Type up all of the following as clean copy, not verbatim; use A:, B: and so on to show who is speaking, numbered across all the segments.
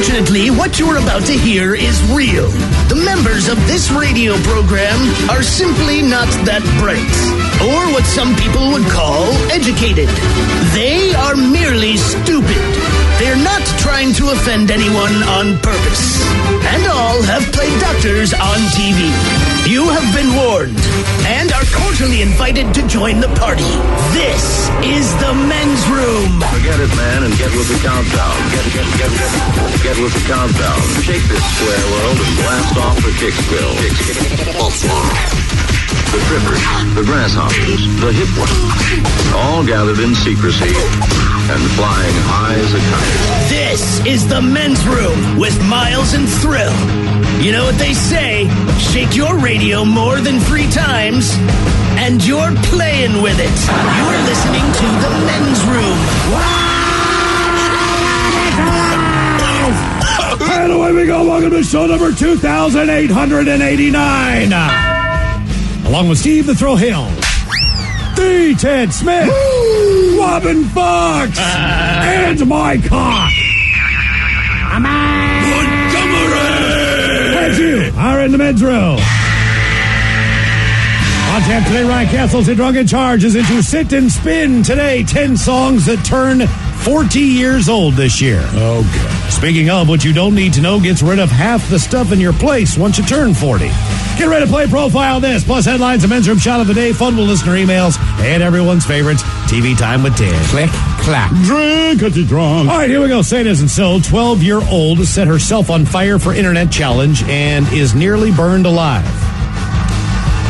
A: Unfortunately, what you're about to hear is real. The members of this radio program are simply not that bright, or what some people would call educated. They are merely stupid. They're not trying to offend anyone on purpose. And all have played doctors on TV. You have been warned and are cordially invited to join the party. This is the men's room.
B: Forget it, man, and get with the countdown. Get with the countdown. Shake this square world and blast off for Kicksville. The trippers, the grasshoppers, the hip ones, all gathered in secrecy and flying high as a kite.
A: This is the men's room with Miles and Thrill. You know what they say, shake your radio more than 3 times, and you're playing with it. You're listening to the men's room.
C: And away we go. Welcome to show number 2,889. Along with Steve the Thrill Hill, the Ted Smith, Robin Fox, and my cock. And you are in the men's room. On tap today, Ryan Castle's in Drunken Charge is into Sit and Spin. Today, 10 songs that turn 40 years old this year.
D: Oh, good.
C: Speaking of, what you don't need to know gets rid of half the stuff in your place once you turn 40. Get ready to play Profile This, plus headlines, a men's room shot of the day, fun with listener emails, and everyone's favorites, TV Time with Ted.
D: Click, clack.
C: Drink until drunk. All right, here we go. Say it isn't so. 12-year-old set herself on fire for internet challenge and is nearly burned alive.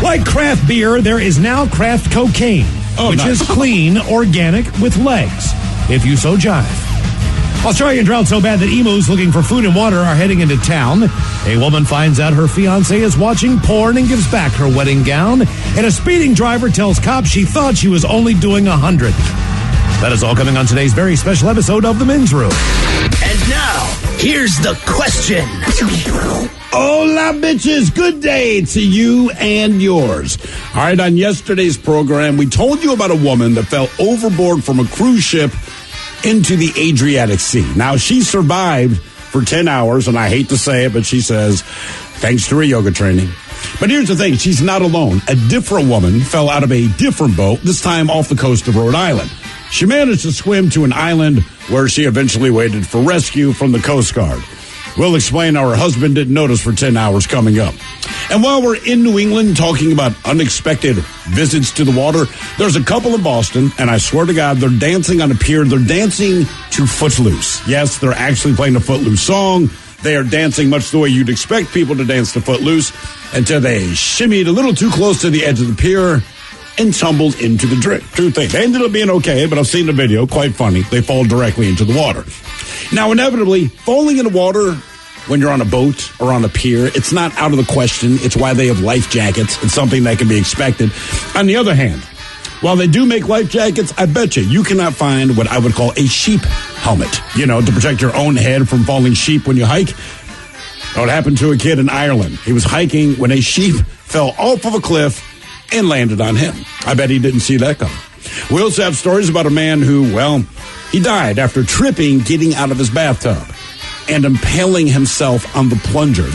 C: Like craft beer, there is now craft cocaine, which is clean, organic, with legs, if you so jive. Australian drought so bad that emus looking for food and water are heading into town. A woman finds out her fiancé is watching porn and gives back her wedding gown. And a speeding driver tells cops she thought she was only doing 100. That is all coming on today's very special episode of The Men's Room.
A: And now, here's the question.
D: Hola, bitches. Good day to you and yours. All right, on yesterday's program, we told you about a woman that fell overboard from a cruise ship into the Adriatic Sea. Now, she survived for 10 hours, and I hate to say it, but she says, thanks to her yoga training. But here's the thing. She's not alone. A different woman fell out of a different boat, this time off the coast of Rhode Island. She managed to swim to an island where she eventually waited for rescue from the Coast Guard. We'll explain how her husband didn't notice for 10 hours coming up. And while we're in New England talking about unexpected visits to the water, there's a couple in Boston, and I swear to God, they're dancing on a pier. They're dancing to Footloose. Yes, they're actually playing a Footloose song. They are dancing much the way you'd expect people to dance to Footloose until they shimmied a little too close to the edge of the pier and tumbled into the drink. True thing. They ended up being okay, but I've seen the video. Quite funny. They fall directly into the water. Now, inevitably, falling in the water when you're on a boat or on a pier, it's not out of the question. It's why they have life jackets. It's something that can be expected. On the other hand, while they do make life jackets, I bet you cannot find what I would call a sheep helmet, to protect your own head from falling sheep when you hike. What happened to a kid in Ireland? He was hiking when a sheep fell off of a cliff and landed on him. I bet he didn't see that coming. We also have stories about a man who, he died after tripping getting out of his bathtub and impaling himself on the plunger.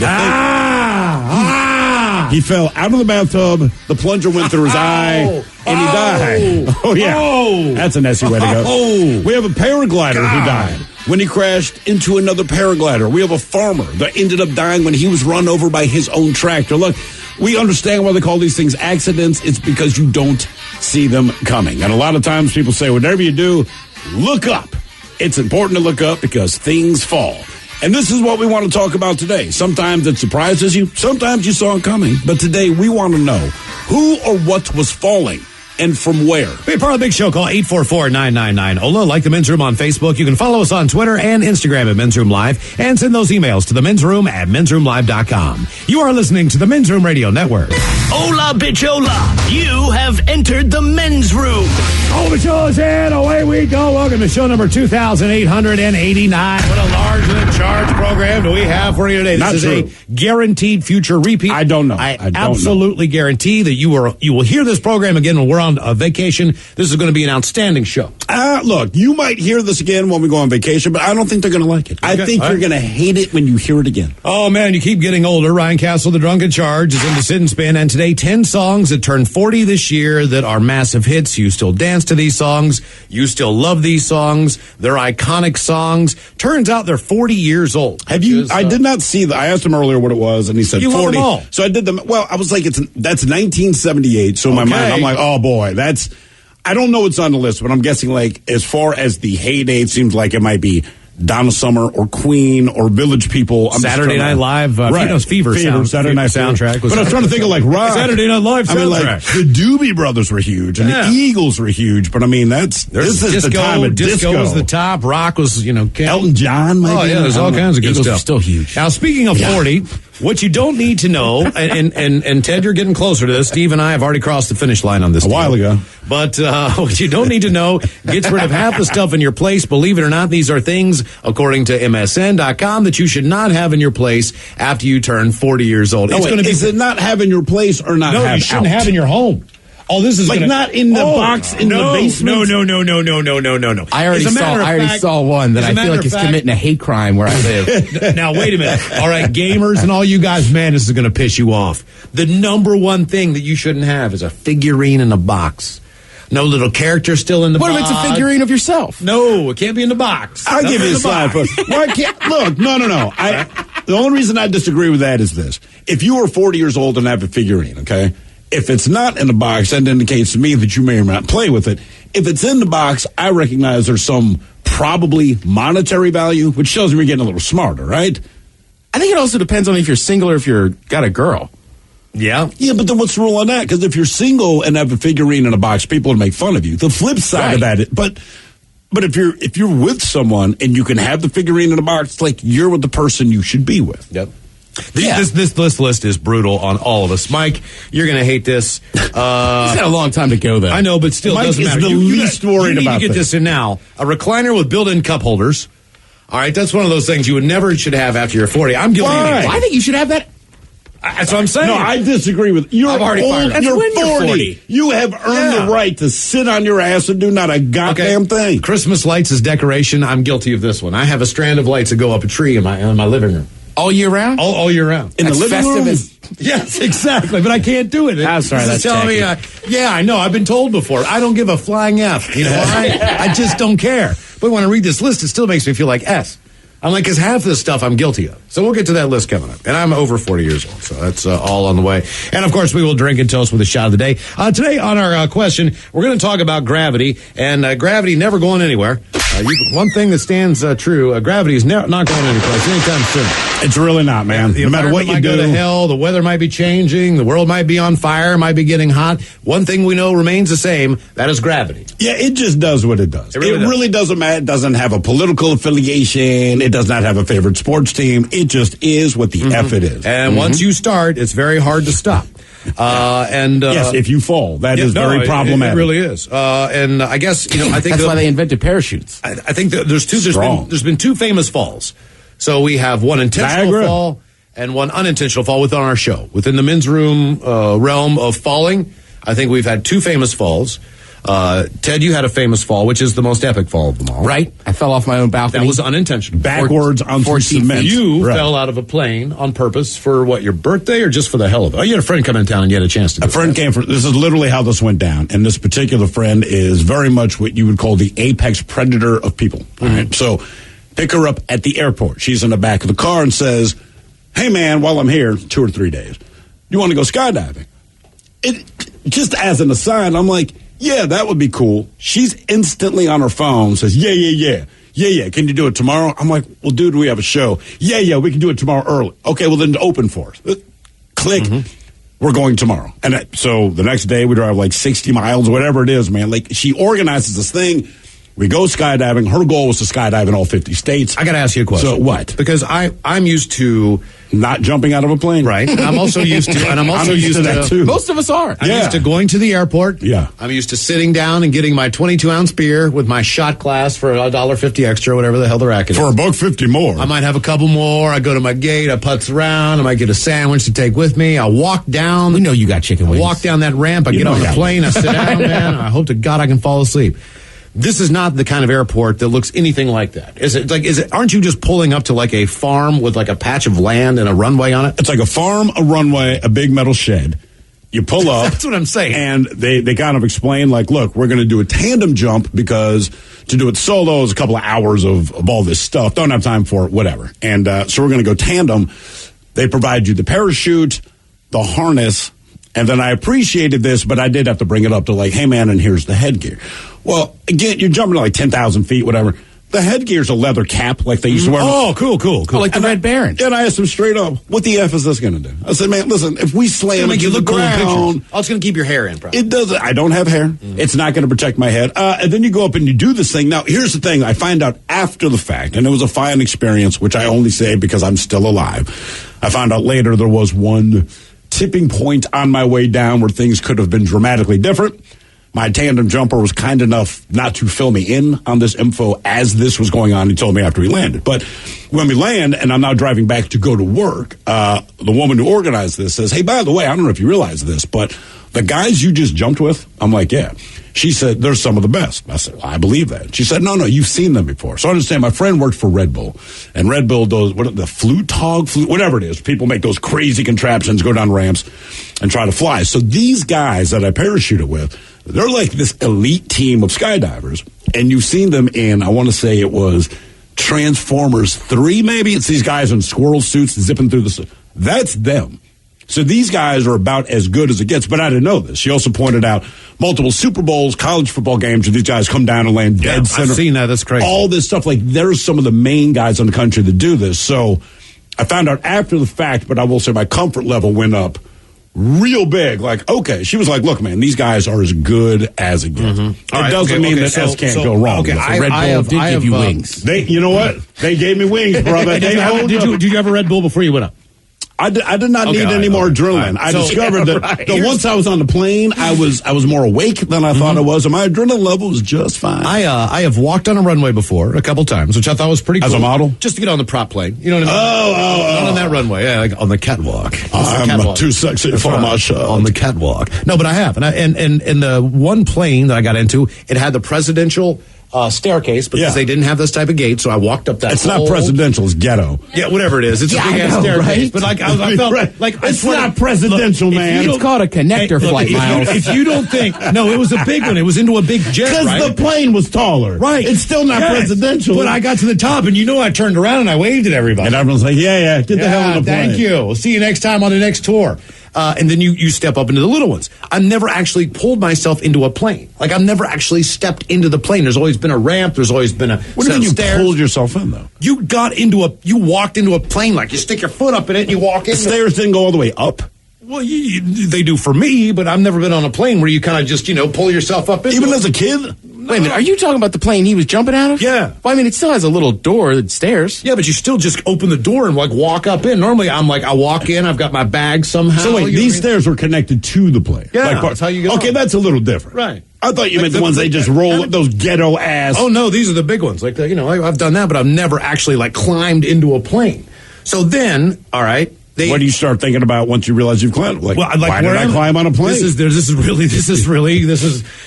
D: He fell out of the bathtub, the plunger went through his eye, and he died. Oh, yeah. That's a messy way to go. We have a paraglider who died when he crashed into another paraglider. We have a farmer that ended up dying when he was run over by his own tractor. Look, we understand why they call these things accidents. It's because you don't see them coming. And a lot of times people say, whatever you do, look up. It's important to look up because things fall. And this is what we want to talk about today. Sometimes it surprises you. Sometimes you saw it coming. But today we want to know who or what was falling and from where.
C: Be a part of the big show. Call 844-999-OLA. Like The Men's Room on Facebook. You can follow us on Twitter and Instagram at Men's Room Live. And send those emails to the Men's Room at mensroomlive.com. You are listening to the Men's Room Radio Network.
A: Hola, bitch, hola. You have entered the Men's Room.
C: Oh, the show is in. Away we go. Welcome to show number 2,889. What a large and charge program do we have for you today? This is a guaranteed future repeat.
D: I don't know.
C: I absolutely guarantee that you will hear this program again when we're on a vacation. This is going to be an outstanding show.
D: look, you might hear this again when we go on vacation, but I don't think they're going to like it. I think you're going to hate it when you hear it again.
C: Oh, man, you keep getting older. Ryan Castle, the Drunken Charge, is into Sit and Spin. And today, 10 songs that turned 40 this year that are massive hits. You still dance to these songs. You still love these songs. They're iconic songs. Turns out they're 40 years old.
D: Have you? I did not see I asked him earlier what it was, and he said 40.
C: Love them all.
D: So I did them. Well, I was like, that's 1978. So in my mind, I'm like, oh boy, that's. I don't know what's on the list, but I'm guessing like as far as the heyday, it seems like it might be Donna Summer or Queen or Village People.
C: Saturday Night Live,
D: right.
C: Fever
D: Saturday Night
C: soundtrack.
D: But I was trying to think of like rock.
C: Saturday Night Live soundtrack.
D: I mean, like the Doobie Brothers were huge and the Eagles were huge, but I mean this is
C: disco,
D: the time of disco.
C: Was the top. Rock was
D: Elton John. Maybe.
C: Oh yeah, there's all kinds of good
E: Eagles
C: stuff.
E: Are still huge.
C: Now speaking of 40. What you don't need to know, and Ted, you're getting closer to this. Steve and I have already crossed the finish line on this
D: a while ago.
C: But what you don't need to know gets rid of half the stuff in your place. Believe it or not, these are things, according to MSN.com, that you should not have in your place after you turn 40 years old.
D: Is it not have in your place or not have
C: No, you shouldn't
D: out?
C: have in your home. Oh, this is
D: like not in the box in the basement.
C: No.
E: I already saw one that I feel like is committing a hate crime where I live.
C: Now wait a minute. All right, gamers and all you guys, man, this is going to piss you off. The number one thing that you shouldn't have is a figurine in a box. No little character still in the box.
E: What if it's a figurine of yourself?
C: No, it can't be in the box.
D: I'll give you a slide. Why can't look? No. The only reason I disagree with that is this: if you are 40 years old and have a figurine, okay. If it's not in the box, that indicates to me that you may or may not play with it. If it's in the box, I recognize there's some probably monetary value, which shows me you're getting a little smarter, right?
E: I think it also depends on if you're single or if you're got a girl.
C: Yeah.
D: Yeah, but then what's the rule on that? Because if you're single and have a figurine in a box, people will make fun of you. The flip side of that, but if you're with someone and you can have the figurine in a box, it's like you're with the person you should be with.
C: Yep. This list is brutal on all of us. Mike, you're going to hate this.
E: He's got a long time to go, though.
C: I know, but still,
D: Mike
C: doesn't
D: is
C: matter.
D: the least worried about
C: You need to get this in now. A recliner with built-in cup holders. All right, that's one of those things you should have after you're 40. I'm guilty.
D: Why?
E: I think you should have that.
C: That's what I'm saying.
D: No, I disagree with you.
C: I've already fired up.
D: You're
C: That's when
D: 40.
C: you're 40.
D: You have earned the right to sit on your ass and do not a goddamn thing.
C: Christmas lights as decoration. I'm guilty of this one. I have a strand of lights that go up a tree in my living room.
E: All year round?
C: All year round.
D: In the living room?
C: Yes, exactly. But I can't do it.
E: I'm sorry, that's
C: telling me. Yeah, I know. I've been told before. I don't give a flying F. You know why? I just don't care. But when I read this list, it still makes me feel like S. I'm like, because half this stuff I'm guilty of. So we'll get to that list coming up. And I'm over 40 years old, so that's all on the way. And, of course, we will drink and toast with a shot of the day. Today on our question, we're going to talk about gravity, and gravity never going anywhere. One thing that stands true, gravity is not going anyplace anytime soon.
D: It's really not, man.
C: The
D: no matter what you
C: might
D: do.
C: Go to hell, the weather might be changing, the world might be on fire, might be getting hot. One thing we know remains the same, that is gravity.
D: Yeah, it just does what it does. It really doesn't matter. It doesn't have a political affiliation. It does not have a favorite sports team. It just is what the F it is.
C: And once you start, it's very hard to stop.
D: Yes, if you fall, that is very problematic.
C: It really is. And I guess I think
E: that's why they invented parachutes.
C: I think that there's been two famous falls. So we have one intentional fall and one unintentional fall within our show. Within the men's room realm of falling, I think we've had two famous falls. Ted, you had a famous fall, which is the most epic fall of them all.
E: Right. I fell off my own balcony.
C: That was unintentional.
D: Backwards onto cement.
C: You fell out of a plane on purpose for what, your birthday or just for the hell of it? Oh, you had a friend come in town and you had a chance to do it.
D: A friend came this is literally how this went down. And this particular friend is very much what you would call the apex predator of people. All right. So pick her up at the airport. She's in the back of the car and says, hey, man, while I'm here, 2 or 3 days, you want to go skydiving? Just as an aside, I'm like, yeah, that would be cool. She's instantly on her phone, says, yeah. Can you do it tomorrow? I'm like, well, dude, we have a show. Yeah, we can do it tomorrow early. Okay, well, then open for us. Click. We're going tomorrow. And so the next day we drive like 60 miles, whatever it is, man. Like, she organizes this thing. We go skydiving. Her goal was to skydive in all 50 states.
C: I got to ask you a question.
D: So what?
C: Because I'm used to
D: not jumping out of a plane,
C: right? And I'm also used to, and I'm used to
D: that too.
E: Most of us are.
C: I'm used to going to the airport.
D: Yeah.
C: I'm used to sitting down and getting my 22-ounce beer with my shot glass for $1.50 extra, whatever the hell the racket is.
D: For $1.50 more.
C: I might have a couple more. I go to my gate. I putz around. I might get a sandwich to take with me. I walk down.
E: We know you got chicken wings.
C: Walk down that ramp. I get on the plane. I sit down, man. I hope to God I can fall asleep. this is not the kind of airport that looks anything like that. Aren't you just pulling up to like a farm with like a patch of land and a runway on it?
D: It's like a farm, a runway, a big metal shed. You pull up.
C: That's what I'm saying.
D: And they kind of explain, like, look, we're going to do a tandem jump because to do it solo is a couple of hours of all this stuff. Don't have time for it, whatever. And so we're going to go tandem. They provide you the parachute, the harness, and then I appreciated this, but I did have to bring it up to like, hey, man, and here's the headgear. Well, again, you're jumping to like 10,000 feet, whatever. The headgear's a leather cap like they used to wear.
C: Oh, cool.
E: Oh, like the Red Baron.
D: And I asked him straight up, what the F is this going to do? I said, man, listen, if we slam
C: make
D: into
C: you
D: the
C: look cool in
D: ground...
C: pictures. Oh, it's going to keep your hair in, probably.
D: It doesn't. I don't have hair. It's not going to protect my head. And then you go up and you do this thing. Now, here's the thing. I find out after the fact, and it was a fine experience, which I only say because I'm still alive. I found out later there was one tipping point on my way down where things could have been dramatically different. My tandem jumper was kind enough not to fill me in on this info as this was going on. He told me after we landed. But when we land, and I'm now driving back to go to work, the woman who organized this says, hey, by the way, I don't know if you realize this, but the guys you just jumped with, I'm like, yeah. She said, they're some of the best. I said, well, I believe that. She said, no, you've seen them before. So I understand my friend worked for Red Bull, and Red Bull does the flute, whatever it is. People make those crazy contraptions, go down ramps, and try to fly. So these guys that I parachuted with, they're like this elite team of skydivers, and you've seen them in, I want to say it was Transformers 3, maybe. It's these guys in squirrel suits zipping through the... That's them. So these guys are about as good as it gets, but I didn't know this. She also pointed out multiple Super Bowls, college football games, where these guys come down and land dead center.
C: I've seen that. That's crazy.
D: All this stuff. Like, there's some of the main guys in the country that do this. So I found out after the fact, but I will say my comfort level went up real big. Like, okay. She was like, look, man, these guys are as good as it gets. It doesn't mean that S can't go wrong.
E: Okay, Red Bull did give you wings.
D: You know what? They gave me wings, brother.
C: Did you have a Red Bull before you went up?
D: I did not need any more adrenaline. I discovered that once I was on the plane, I was more awake than I thought I was, and my adrenaline level was just fine.
C: I have walked on a runway before a couple times, which I thought was pretty cool.
D: As a model?
C: Just to get on the prop plane. You know what I mean? Not on that runway. Yeah, like on the catwalk.
D: I'm too sexy for my show.
C: On the catwalk. No, but I have. And the one plane that I got into, it had the presidential staircase because they didn't have this type of gate, so I walked up that.
D: It's not presidential, it's ghetto.
C: Yeah, whatever it is, it's a big ass staircase. Right? But like I felt like
D: it's not presidential, man.
E: It's called a connector flight, Miles.
C: If you don't think, no, it was a big one. It was into a big jet,
D: because the plane was taller.
C: Right,
D: it's still not presidential.
C: But I got to the top, and I turned around and I waved at everybody,
D: and everyone's like, "Yeah, get the hell on the plane."
C: Thank you. We'll see you next time on the next tour. And then you step up into the little ones. I've never actually pulled myself into a plane. Like, I've never actually stepped into the plane. There's always been a ramp. There's always been a
D: What do you mean you pulled yourself in, though?
C: You walked into a plane, like you stick your foot up in it and you walk in.
D: The stairs didn't go all the way up?
C: Well, they do for me, but I've never been on a plane where you kind of just, pull yourself up into
D: Even as a kid?
E: Wait a minute, are you talking about the plane he was jumping out of?
C: Yeah.
E: Well, I mean, it still has a little door that stairs.
C: Yeah, but you still just open the door and walk up in. Normally, I walk in, I've got my bag somehow.
D: So wait, these stairs were connected to the plane?
C: Yeah, that's how you get
D: Okay, that's a little different.
C: Right.
D: I thought you meant the ones they just roll up, those ghetto ass.
C: Oh, no, these are the big ones. Like, I've done that, but I've never actually, climbed into a plane. So then, all right.
D: What do you start thinking about once you realize you've climbed? Why did I climb on a plane?
C: This is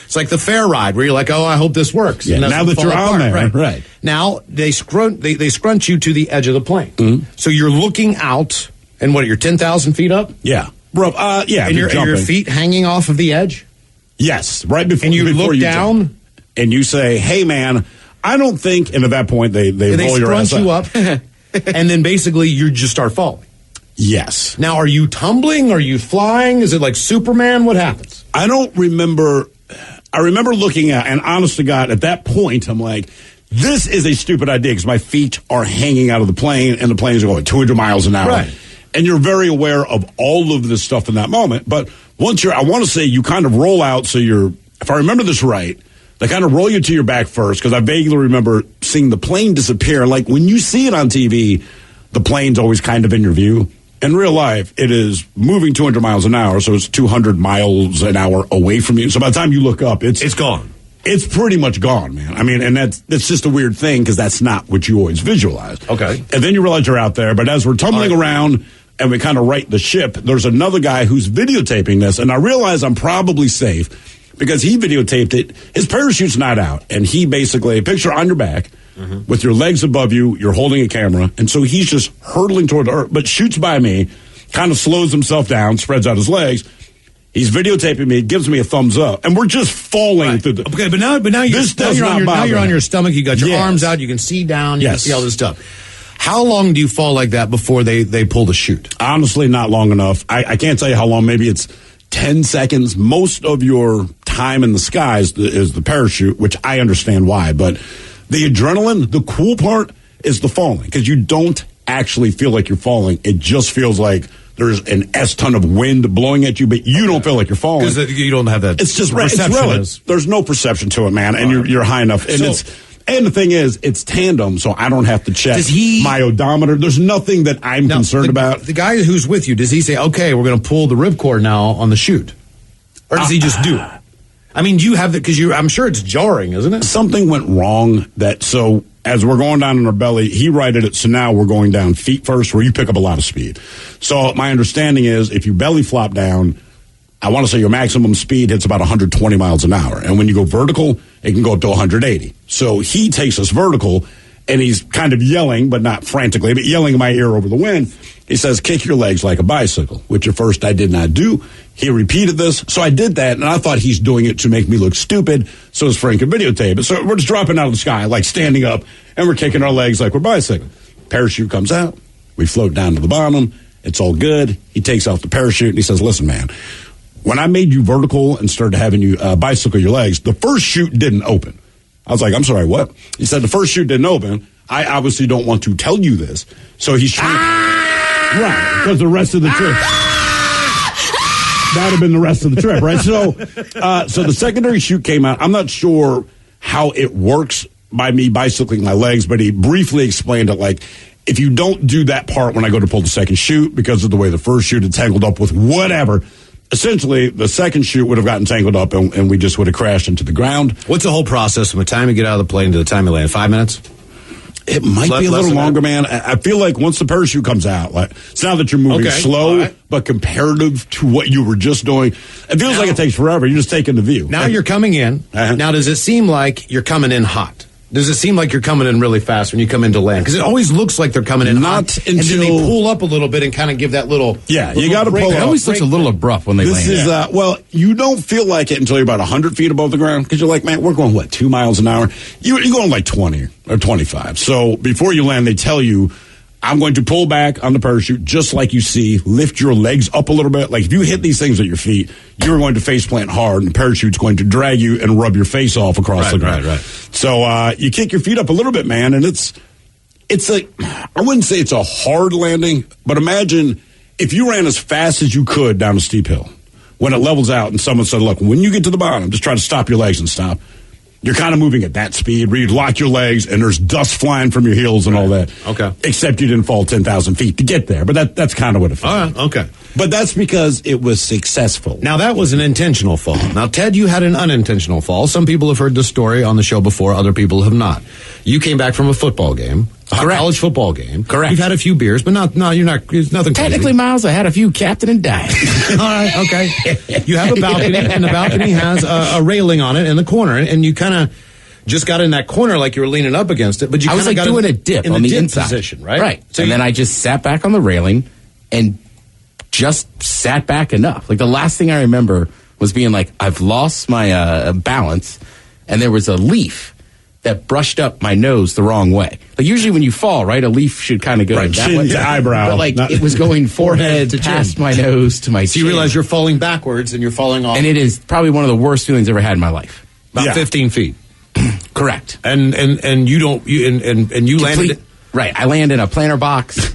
C: it's like the fair ride where you're like, oh, I hope this works.
D: Yeah, now that you're on there. Right.
C: Now they scrunch you to the edge of the plane. Mm-hmm. So you're looking out, and you're 10,000 feet up?
D: Yeah. Bro, yeah.
C: And your feet hanging off of the edge?
D: Yes. Right before
C: and you
D: before
C: look down?
D: Jump. And you say, hey, man, I don't think, and at that point they roll your ass
C: you up. And then basically you just start falling.
D: Yes.
C: Now, are you tumbling? Are you flying? Is it like Superman? What happens?
D: I don't remember. I remember looking at, and honest to God, at that point, I'm like, this is a stupid idea because my feet are hanging out of the plane and the plane is going 200 miles an hour.
C: Right.
D: And you're very aware of all of this stuff in that moment. But once I want to say you kind of roll out. So if I remember this right, they kind of roll you to your back first because I vaguely remember seeing the plane disappear. Like when you see it on TV, the plane's always kind of in your view. In real life, it is moving 200 miles an hour, so it's 200 miles an hour away from you. So by the time you look up, it's
C: gone.
D: It's pretty much gone, man. I mean, and that's just a weird thing because that's not what you always visualize.
C: Okay.
D: And then you realize you're out there, but as we're tumbling around and we kind of right the ship, there's another guy who's videotaping this, and I realize I'm probably safe because he videotaped it. His parachute's not out, and he basically, a picture on your back with your legs above you, you're holding a camera, and so he's just hurtling toward the earth, but shoots by me, kind of slows himself down, spreads out his legs. He's videotaping me, gives me a thumbs up, and we're just falling through the...
C: Okay, but now you're on your stomach, you got your arms out, you can see down, you can see all this stuff. How long do you fall like that before they pull the chute?
D: Honestly, not long enough. I can't tell you how long. Maybe it's 10 seconds. Most of your time in the sky is the parachute, which I understand why. But the adrenaline, the cool part is the falling, because you don't actually feel like you're falling. It just feels like there's an S-ton of wind blowing at you, but you don't feel like you're falling.
C: Because you don't have that
D: It's just
C: perception.
D: There's no perception to it, man, and you're high enough. And And the thing is, it's tandem, so I don't have to check my odometer. There's nothing that I'm concerned about.
C: The guy who's with you, does he say, okay, we're going to pull the ripcord now on the chute? Or does he just do it? I mean, you have because I'm sure it's jarring, isn't it?
D: Something went wrong so as we're going down in our belly, he righted it, so now we're going down feet first, where you pick up a lot of speed. So my understanding is if you belly flop down, I want to say your maximum speed hits about 120 miles an hour. And when you go vertical, it can go up to 180. So he takes us vertical, and he's kind of yelling, but not frantically, but yelling in my ear over the wind. He says, kick your legs like a bicycle, which at first I did not do. He repeated this, so I did that, and I thought he's doing it to make me look stupid so his friend could videotape it. So we're just dropping out of the sky, like standing up, and we're kicking our legs like we're bicycling. Parachute comes out. We float down to the bottom. It's all good. He takes off the parachute, and he says, listen, man, when I made you vertical and started having you bicycle your legs, the first chute didn't open. I was like, I'm sorry, what? He said, the first chute didn't open. I obviously don't want to tell you this. So he's trying... Right, because the rest of the trip... That would have been the rest of the trip, right? So the secondary chute came out. I'm not sure how it works by me bicycling my legs, but he briefly explained it like, if you don't do that part when I go to pull the second chute, because of the way the first chute had tangled up with whatever... Essentially, the second chute would have gotten tangled up, and we just would have crashed into the ground.
C: What's the whole process from the time you get out of the plane to the time you land? 5 minutes?
D: It might be a little longer, man. I feel like once the parachute comes out, like it's now that you're moving slow, but comparative to what you were just doing, it feels like it takes forever. You're just taking the view.
C: Now you're coming in. Now, does it seem like you're coming in hot? Does it seem like you're coming in really fast when you come into land? Because it always looks like they're coming in hot, and then they pull up a little bit and kind of give that little...
D: Yeah, you got to pull up.
E: It always looks a little abrupt when they land.
D: This is, well, you don't feel like it until you're about 100 feet above the ground, because you're like, man, we're going, 2 miles an hour? You're going like 20 or 25. So before you land, they tell you, I'm going to pull back on the parachute just like you see, lift your legs up a little bit. Like if you hit these things at your feet, you're going to face plant hard, and the parachute's going to drag you and rub your face off across the ground. Right. So you kick your feet up a little bit, man, and it's like, I wouldn't say it's a hard landing, but imagine if you ran as fast as you could down a steep hill. When it levels out and someone said, look, when you get to the bottom, just try to stop your legs and stop. You're kind of moving at that speed where you'd lock your legs and there's dust flying from your heels and all that.
C: Okay.
D: Except you didn't fall 10,000 feet to get there. But that's kind of what it felt.
C: All right. Okay.
D: But that's because it was successful.
C: Now, that was an intentional fall. Now, Ted, you had an unintentional fall. Some people have heard this story on the show before. Other people have not. You came back from a football game.
E: Correct.
C: College football game.
E: Correct.
C: You've had a few beers, but you're not, it's nothing crazy.
E: Technically, Miles, I had a few Captain and Diet.
C: All right, okay. You have a balcony, and the balcony has a railing on it in the corner, and you kind of just got in that corner like you were leaning up against it, but you
E: I was like doing a dip
C: in
E: on the
C: dip
E: inside
C: position, right?
E: Right.
C: So
E: and then I just sat back on the railing and just sat back enough. Like the last thing I remember was being like, I've lost my balance, and there was a leaf that brushed up my nose the wrong way. Like usually when you fall, right, a leaf should kind of go that
D: chin
E: way.
D: to eyebrow.
E: But like it was going forehead past my nose to my
C: So
E: chin.
C: you realize you're falling backwards and you're falling off.
E: And it is probably one of the worst feelings I've ever had in my life.
C: About 15 feet.
E: Correct.
C: And you landed it.
E: Right. I land in a planter box.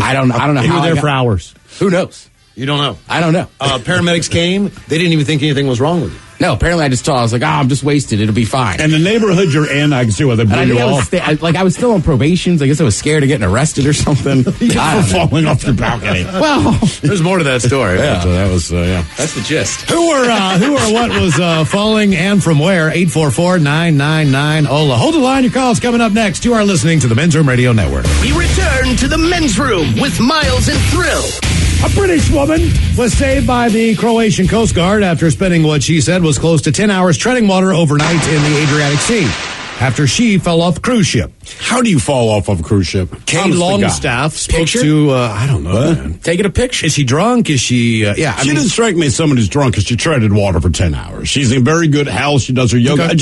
E: I don't know how
C: you were there for hours.
E: Who knows?
C: You don't know.
E: I don't know.
C: Paramedics came. They didn't even think anything was wrong with you.
E: No, apparently I just thought, I was like, I'm just wasted. It'll be fine.
D: And the neighborhood you're in, I can see why they blew you off.
E: I was still on probation, so I guess I was scared of getting arrested or something.
D: For falling off the balcony.
E: Well,
C: there's more to that story.
E: Yeah.
C: So that was,
E: that's the gist.
C: Who or what was falling and from where? 844-999-OLA. Hold the line. Your call's coming up next. You are listening to the Men's Room Radio Network.
A: We return to the Men's Room with Miles and Thrill.
C: A British woman was saved by the Croatian Coast Guard after spending what she said was close to 10 hours treading water overnight in the Adriatic Sea after she fell off a cruise ship.
D: How do you fall off of a cruise ship?
C: Kay Longstaff spoke to, I don't know.
E: Taking a picture.
C: Is she drunk? Is she,
D: She didn't strike me as someone who's drunk because she treaded water for 10 hours. She's in very good health. She does her yoga.
C: Okay.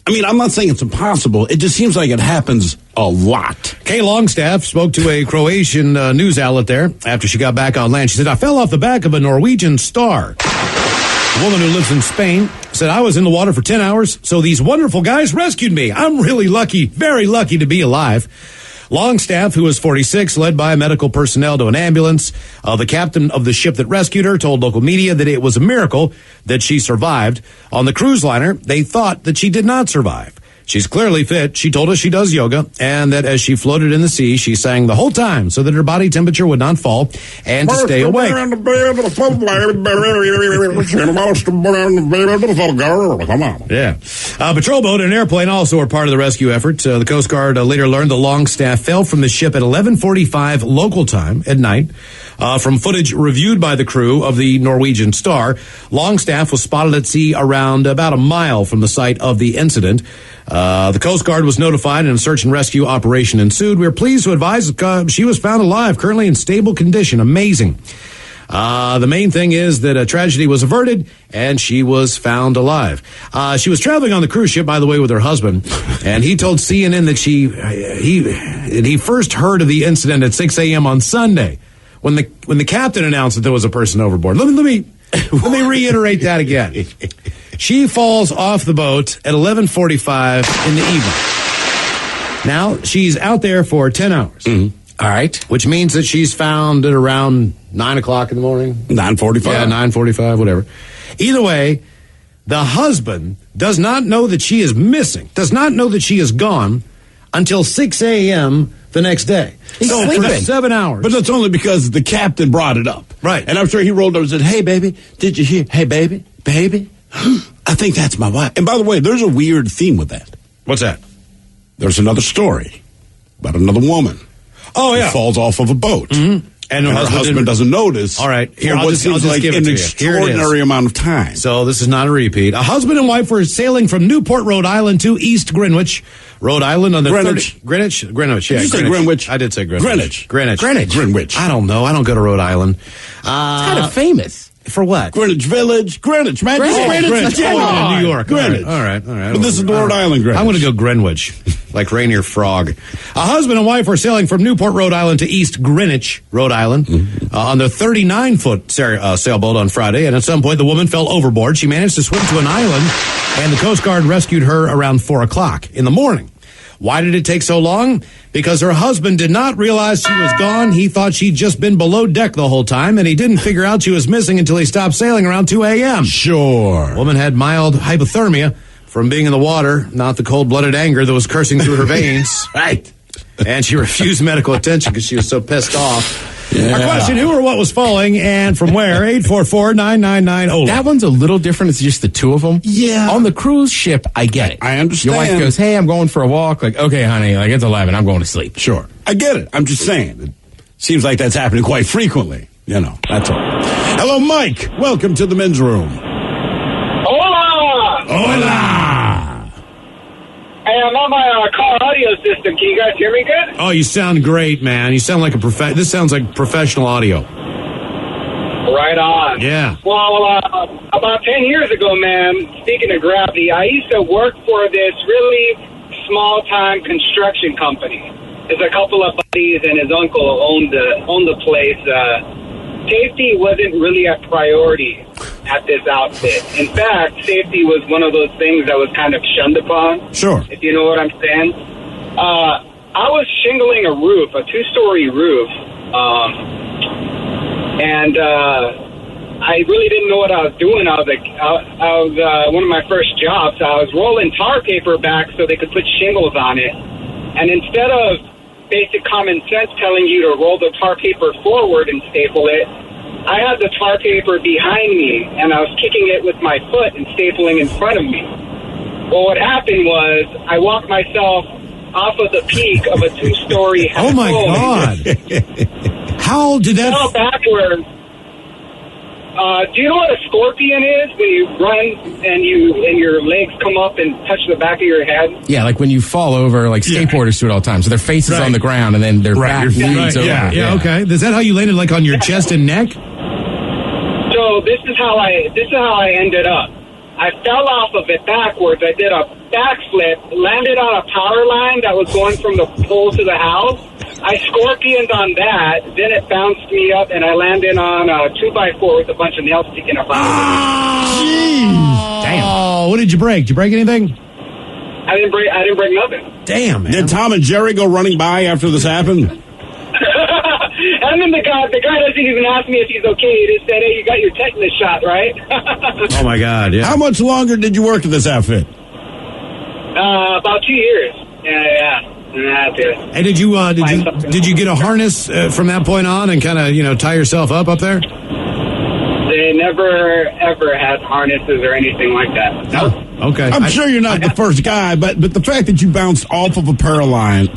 D: I'm not saying it's impossible. It just seems like it happens a lot.
C: Kay Longstaff spoke to a Croatian news outlet there after she got back on land. She said, I fell off the back of a Norwegian Star. A woman who lives in Spain said, I was in the water for 10 hours, so these wonderful guys rescued me. I'm really lucky, very lucky to be alive. Longstaff, who was 46, led by medical personnel to an ambulance. The captain of the ship that rescued her told local media that it was a miracle that she survived. On the cruise liner, they thought that she did not survive. She's clearly fit. She told us she does yoga, and that as she floated in the sea, she sang the whole time so that her body temperature would not fall and to stay awake. Yeah. Patrol boat and airplane also are part of the rescue effort. The Coast Guard later learned the Longstaff fell from the ship at 11:45 local time at night. From footage reviewed by the crew of the Norwegian Star, Longstaff was spotted at sea around about a mile from the site of the incident. The Coast Guard was notified and a search and rescue operation ensued. We are pleased to advise she was found alive, currently in stable condition. Amazing. The main thing is that a tragedy was averted and she was found alive. She was traveling on the cruise ship, by the way, with her husband, and he told CNN that he first heard of the incident at 6 a.m. on Sunday when the captain announced that there was a person overboard. Let me reiterate that again. She falls off the boat at 11:45 in the evening. Now, she's out there for 10 hours.
D: Mm-hmm.
C: All right. Which means that she's found at around 9 o'clock in the morning.
D: 9:45.
C: Yeah, 9:45, whatever. Either way, the husband does not know that she is missing, does not know that she is gone until 6 a.m. the next day.
E: He's
C: so
E: sleeping.
C: for 7 hours.
D: But that's only because the captain brought it up.
C: Right.
D: And I'm sure he rolled over and said, hey, baby, did you hear? Hey, baby. I think that's my wife. And by the way, there's a weird theme with that.
C: What's that?
D: There's another story about another woman.
C: Oh, yeah.
D: Who falls off of a boat.
C: Mm-hmm. And her
D: husband doesn't notice.
C: All right. Here,
D: for
C: I'll
D: what
C: just
D: seems
C: give
D: like
C: it
D: an
C: to you.
D: extraordinary amount of time.
C: So this is not a repeat. A husband and wife were sailing from Newport, Rhode Island to East Greenwich, Rhode Island on the
D: Greenwich.
C: Greenwich. Yeah,
D: Did you say Greenwich?
C: I did say Greenwich.
D: Greenwich.
C: I don't know. I don't go to Rhode Island.
E: It's kind of famous.
C: For what?
D: Greenwich Village. Greenwich, man.
C: Greenwich.
D: Come
C: New York.
D: Greenwich.
C: All right.
D: But this is the Rhode Island Greenwich.
C: I'm going to go Greenwich, like Rainier Frog. A husband and wife were sailing from Newport, Rhode Island to East Greenwich, Rhode Island, on their 39-foot sailboat on Friday, and at some point the woman fell overboard. She managed to swim to an island, and the Coast Guard rescued her around 4 o'clock in the morning. Why did it take so long? Because her husband did not realize she was gone. He thought she'd just been below deck the whole time, and he didn't figure out she was missing until he stopped sailing around 2 a.m.
D: Sure.
C: Woman had mild hypothermia from being in the water, not the cold-blooded anger that was coursing through her veins.
D: Right.
C: And she refused medical attention because she was so pissed off.
D: Yeah.
C: Our question, who or what was falling and from where? 844-999-OLA.
E: That one's a little different. It's just the two of them.
D: Yeah.
E: On the cruise ship, I get it.
D: I understand.
E: Your wife goes, hey, I'm going for a walk. Like, okay, honey, like it's 11. I'm going to sleep.
D: Sure. I get it. I'm just saying. It seems like that's happening quite frequently. You know, that's all. Hello, Mike. Welcome to the men's room.
F: Hola!
D: Hola!
F: Hey, I'm on my car audio system. Can you guys hear me good?
C: Oh, you sound great, man. You sound like this sounds like professional audio.
F: Right on.
C: Yeah.
F: Well, about 10 years ago, man, speaking of gravity, I used to work for this really small-time construction company. There's a couple of buddies and his uncle owned the place. Safety wasn't really a priority at this outfit. In fact, safety was one of those things that was kind of shunned upon.
D: Sure.
F: If you know what I'm saying. I was shingling a roof, a 2-story roof, and I really didn't know what I was doing. I was one of my first jobs. I was rolling tar paper back so they could put shingles on it, and instead of basic common sense telling you to roll the tar paper forward and staple it, I had the tar paper behind me, and I was kicking it with my foot and stapling in front of me. Well, what happened was I walked myself off of the peak of a 2-story
C: Oh, my
F: home.
C: God. How did that?
F: Fell backwards. Do you know what a scorpion is? When you run and your legs come up and touch the back of your head?
E: Yeah, like when you fall over, like skateboarders do it all the time. So their face is on the ground and then their back leans over.
C: Yeah, okay. Is that how you landed, like on your chest and neck?
F: So this is how I ended up. I fell off of it backwards. I did a backflip, landed on a power line that was going from the pole to the house. I scorpioned on that, then it bounced me up, and I landed on a 2x4 with a bunch of nails sticking up out of it.
C: Jeez. Damn. Oh, what did you break? Did you break anything?
F: I didn't break nothing.
C: Damn, man.
D: Did Tom and Jerry go running by after this happened?
F: And then the guy doesn't even ask me if he's okay. He just said, "Hey, you got your tetanus shot, right?"
C: Oh my God! Yeah.
D: How much longer did you work at this outfit?
F: About 2 years. Yeah. That's it.
C: And did you get a harness from that point on and kind of tie yourself up there?
F: They never ever had harnesses or anything like that.
C: No. Okay.
D: I'm sure you're not the first guy, but the fact that you bounced off of a power line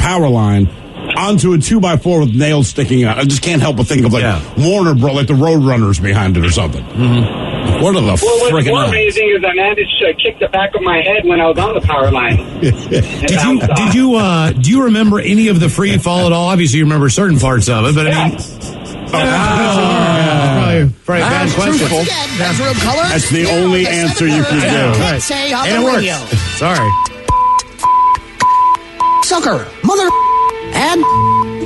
D: onto a 2x4 with nails sticking out, I just can't help but think of Warner Bros., like the Roadrunners behind it or something. Mm-hmm. What are the
F: what's
D: freaking
F: more amazing is I managed to kick the back of my head when I was on the power line.
C: Do you remember any of the free fall at all? Obviously, you remember certain parts of it, but I mean. Probably a bad question.
A: Bedroom color.
D: That's the only answer you can do.
A: Let's say on
C: And
A: the
C: it
A: radio.
C: works. Sorry.
A: Sucker, mother, and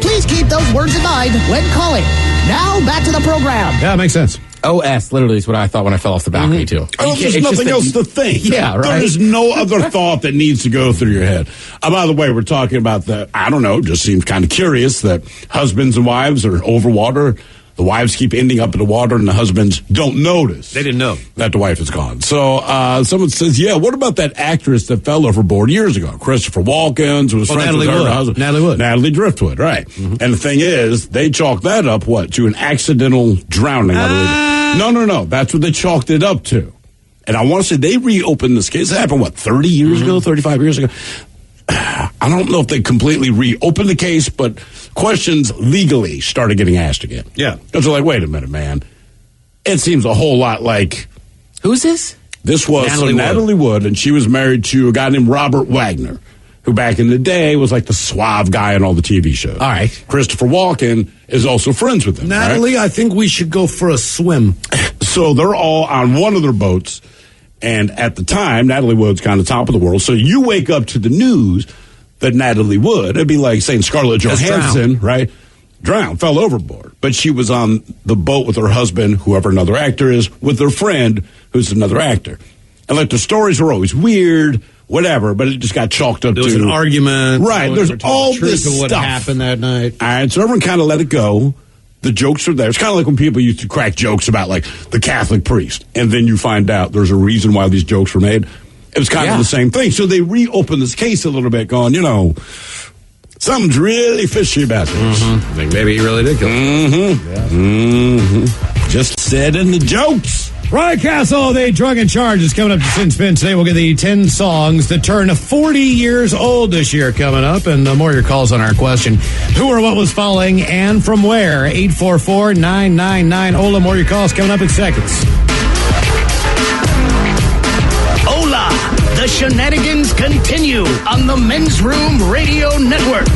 A: please keep those words in mind when calling. Now back to the program.
C: Yeah, it makes sense.
E: OS literally is what I thought when I fell off the balcony, too.
D: Well, there's nothing else to think.
E: Yeah, right.
D: There's no other thought that needs to go through your head. By the way, we're talking about just seems kind of curious that husbands and wives are over water. The wives keep ending up in the water, and the husbands don't notice.
C: They didn't know
D: that the wife is gone. So someone says, what about that actress that fell overboard years ago? Christopher Walken was friends with her husband. Natalie Driftwood, right. Mm-hmm. And the thing is, they chalked that up, to an accidental drowning, I believe. No. That's what they chalked it up to. And I want to say they reopened this case. It happened, 30 years ago, 35 years ago? I don't know if they completely reopened the case, but questions legally started getting asked again.
C: Yeah.
D: Because they're like, wait a minute, man. It seems a whole lot like...
E: Who's this?
D: This was Natalie Wood, and she was married to a guy named Robert Wagner, who back in the day was like the suave guy on all the TV shows.
E: All right.
D: Christopher Walken is also friends with him.
C: Natalie, right? I think we should go for a swim.
D: So they're all on one of their boats. And at the time, Natalie Wood's kind of top of the world. So you wake up to the news that Natalie Wood, it'd be like saying Scarlett Johansson, right? Drowned, fell overboard. But she was on the boat with her husband, whoever another actor is, with her friend, who's another actor. And the stories were always weird, whatever, but it just got chalked up to...
C: There was an argument.
D: Right, there's all this
C: of what
D: stuff.
C: happened that night.
D: All right, so everyone kind of let it go. The jokes are there. It's kind of like when people used to crack jokes about, the Catholic priest, and then you find out there's a reason why these jokes were made. It was kind of the same thing. So they reopened this case a little bit, going, something's really fishy about this.
C: Mm-hmm. I think maybe he really did kill him.
D: Mm-hmm. Yeah. Mm-hmm. Just said in the jokes.
C: Ryan Castle, the drug and charge is coming up to Sin Spin. Today we'll get the 10 songs that turn 40 years old this year coming up, and more of your calls on our question. Who or what was falling and from where? 844-999-OLA. More of your calls coming up in seconds.
A: Hola! The shenanigans continue on the Men's Room Radio Network.